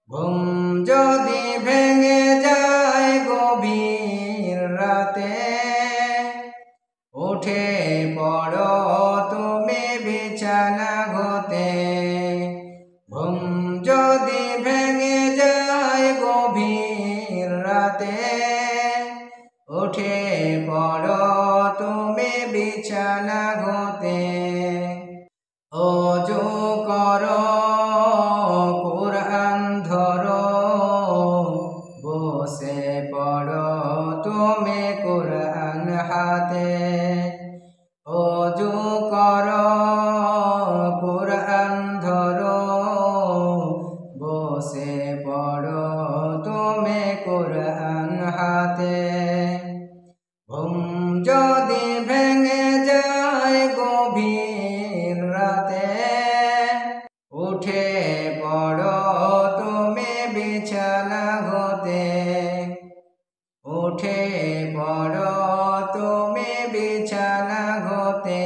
ঘুম যদি ভেঙে যায় গভীর রাতে, উঠে পড়ো তুমি বিছানা হতে। ঘুম যদি ভেঙে যায় গভীর রাতে, উঠে পড়ো তুমি বিছানা হতে। ওযু করো, কুরআন ধরো, বসে পড়ো তুমি কুরআন হাতে। ওযু করো, কুরআন ধরো, বসে পড়ো তুমি কুরআন হাতে। ঘুম যদি ভেঙে যায় গভীর রাতে, উঠে পড়ো তুমি বিছানা হতে। উঠে পড়ো তুমি বিছানা হতে।